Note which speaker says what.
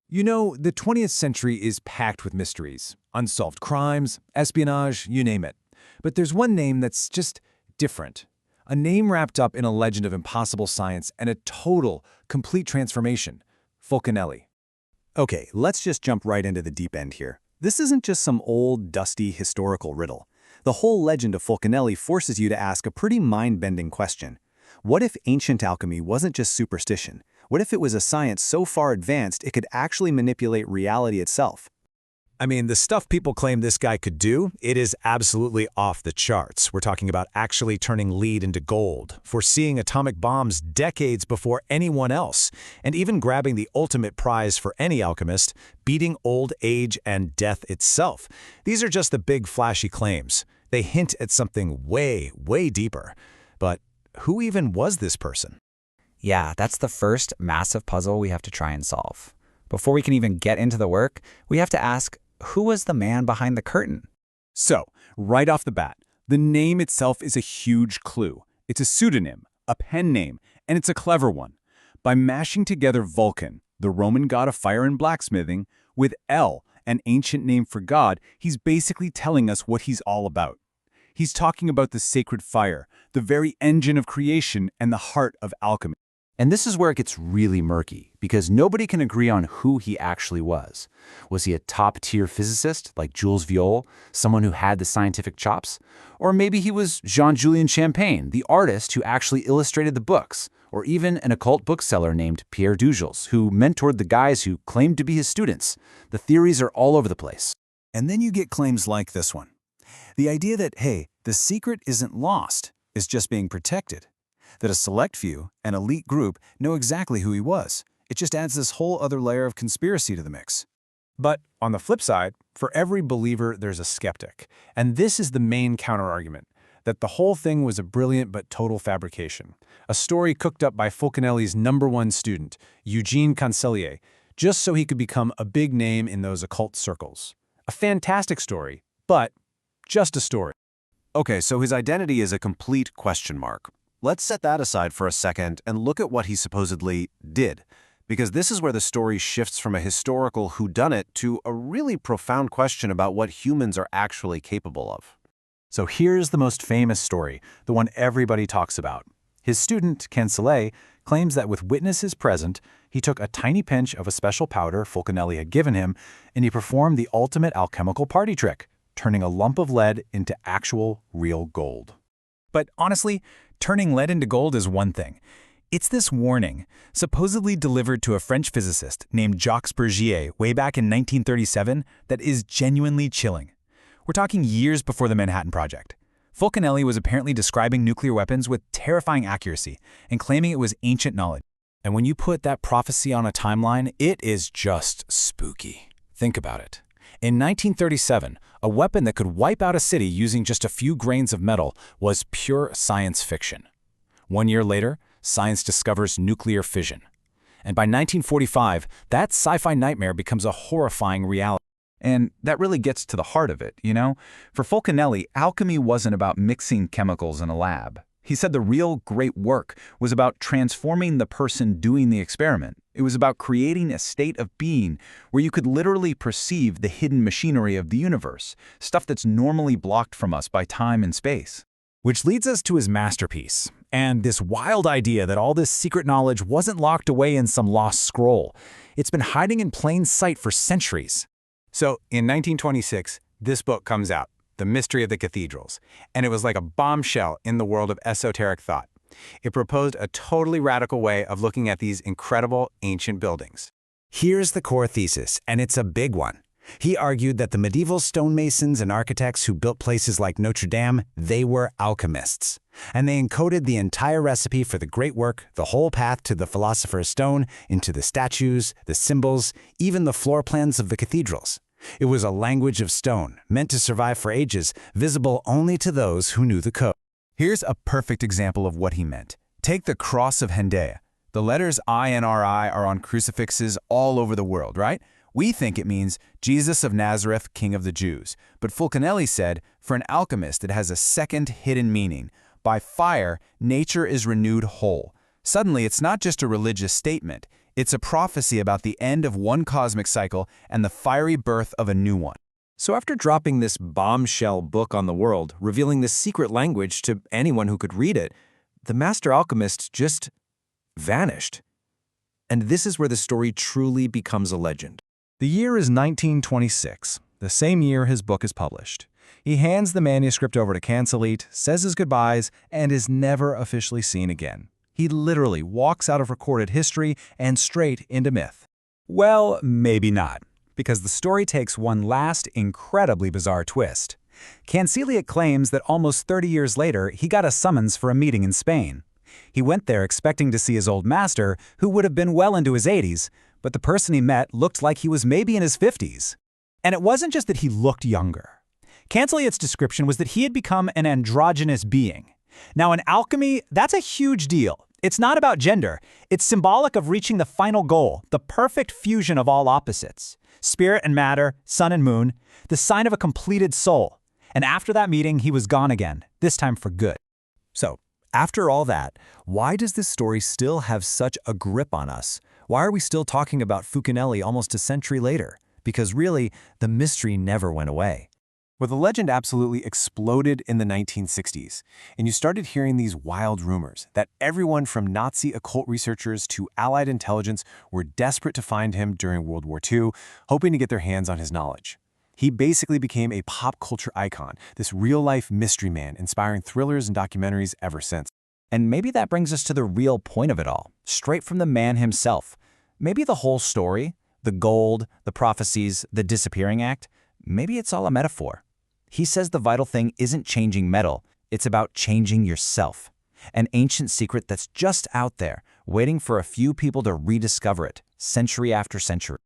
Speaker 1: You know, the 20th century is packed with mysteries. Unsolved crimes, espionage, you name it. But there's one name that's just different. A name wrapped up in a legend of impossible science and a total, complete transformation. Fulcanelli.
Speaker 2: Okay, let's just jump right into the deep end here. This isn't just some old, dusty, historical riddle. The whole legend of Fulcanelli forces you to ask a pretty mind-bending question. What if ancient alchemy wasn't just superstition? What if it was a science so far advanced it could actually manipulate reality itself?
Speaker 3: I mean, the stuff people claim this guy could do, it is absolutely off the charts. We're talking about actually turning lead into gold, foreseeing atomic bombs decades before anyone else, and even grabbing the ultimate prize for any alchemist, beating old age and death itself. These are just the big flashy claims. They hint at something way, way deeper. But who even was this person?
Speaker 4: Yeah, that's the first massive puzzle we have to try and solve. Before we can even get into the work, we have to ask, who was the man behind the curtain?
Speaker 5: So, right off the bat, the name itself is a huge clue. It's a pseudonym, a pen name, and it's a clever one. By mashing together Vulcan, the Roman god of fire and blacksmithing, with El, an ancient name for God, he's basically telling us what he's all about. He's talking about the sacred fire, the very engine of creation and the heart of alchemy.
Speaker 2: And this is where it gets really murky, because nobody can agree on who he actually was. Was he a top-tier physicist, like Jules Violle, someone who had the scientific chops? Or maybe he was Jean-Julian Champagne, the artist who actually illustrated the books, or even an occult bookseller named Pierre Dugels, who mentored the guys who claimed to be his students. The theories are all over the place.
Speaker 5: And then you get claims like this one. The idea that, hey, the secret isn't lost, it's just being protected. That a select few, an elite group, know exactly who he was. It just adds this whole other layer of conspiracy to the mix.
Speaker 1: But on the flip side, for every believer, there's a skeptic. And this is the main counterargument, that the whole thing was a brilliant but total fabrication. A story cooked up by Fulcanelli's #1 student, Eugene Cancellier, just so he could become a big name in those occult circles. A fantastic story, but just a story.
Speaker 6: Okay, so his identity is a complete question mark. Let's set that aside for a second and look at what he supposedly did, because this is where the story shifts from a historical whodunit to a really profound question about what humans are actually capable of.
Speaker 2: So here's the most famous story, the one everybody talks about. His student, Cancellier, claims that with witnesses present, he took a tiny pinch of a special powder Fulcanelli had given him, and he performed the ultimate alchemical party trick, turning a lump of lead into actual, real gold.
Speaker 1: But honestly, turning lead into gold is one thing. It's this warning, supposedly delivered to a French physicist named Jacques Bergier way back in 1937, that is genuinely chilling. We're talking years before the Manhattan Project. Fulcanelli was apparently describing nuclear weapons with terrifying accuracy and claiming it was ancient knowledge. And when you put that prophecy on a timeline, it is just spooky. Think about it. In 1937, a weapon that could wipe out a city using just a few grains of metal was pure science fiction. 1 year later, science discovers nuclear fission. And by 1945, that sci-fi nightmare becomes a horrifying reality.
Speaker 7: And that really gets to the heart of it, you know? For Fulcanelli, alchemy wasn't about mixing chemicals in a lab. He said the real great work was about transforming the person doing the experiment. It was about creating a state of being where you could literally perceive the hidden machinery of the universe, stuff that's normally blocked from us by time and space.
Speaker 3: Which leads us to his masterpiece, and this wild idea that all this secret knowledge wasn't locked away in some lost scroll. It's been hiding in plain sight for centuries.
Speaker 1: So, in 1926, this book comes out, The Mystery of the Cathedrals, and it was like a bombshell in the world of esoteric thought. It proposed a totally radical way of looking at these incredible ancient buildings.
Speaker 3: Here's the core thesis, and it's a big one. He argued that the medieval stonemasons and architects who built places like Notre-Dame, they were alchemists. And they encoded the entire recipe for the great work, the whole path to the Philosopher's Stone, into the statues, the symbols, even the floor plans of the cathedrals. It was a language of stone, meant to survive for ages, visible only to those who knew the code.
Speaker 5: Here's a perfect example of what he meant. Take the Cross of Hendaye. The letters I and RI are on crucifixes all over the world, right? We think it means Jesus of Nazareth, King of the Jews. But Fulcanelli said, for an alchemist, it has a second hidden meaning. By fire, nature is renewed whole. Suddenly, it's not just a religious statement.
Speaker 1: It's a prophecy about the end of one cosmic cycle and the fiery birth of a new one.
Speaker 3: So after dropping this bombshell book on the world, revealing this secret language to anyone who could read it, the master alchemist just vanished. And this is where the story truly becomes a legend.
Speaker 5: The year is 1926, the same year his book is published. He hands the manuscript over to Cancelite, says his goodbyes, and is never officially seen again. He literally walks out of recorded history and straight into myth.
Speaker 1: Well, maybe not, because the story takes one last, incredibly bizarre twist. Cancelite claims that almost 30 years later, he got a summons for a meeting in Spain. He went there expecting to see his old master, who would have been well into his 80s, but the person he met looked like he was maybe in his 50s. And it wasn't just that he looked younger. Cancelite's description was that he had become an androgynous being. Now, in alchemy, that's a huge deal. It's not about gender. It's symbolic of reaching the final goal, the perfect fusion of all opposites. Spirit and matter, sun and moon, the sign of a completed soul. And after that meeting, he was gone again, this time for good.
Speaker 3: So, after all that, why does this story still have such a grip on us? Why are we still talking about Fulcanelli almost a century later? Because really, the mystery never went away.
Speaker 6: Well, the legend absolutely exploded in the 1960s, and you started hearing these wild rumors that everyone from Nazi occult researchers to Allied intelligence were desperate to find him during World War II, hoping to get their hands on his knowledge. He basically became a pop culture icon, this real-life mystery man inspiring thrillers and documentaries ever since.
Speaker 4: And maybe that brings us to the real point of it all, straight from the man himself. Maybe the whole story, the gold, the prophecies, the disappearing act, maybe it's all a metaphor. He says the vital thing isn't changing metal, it's about changing yourself. An ancient secret that's just out there, waiting for a few people to rediscover it, century after century.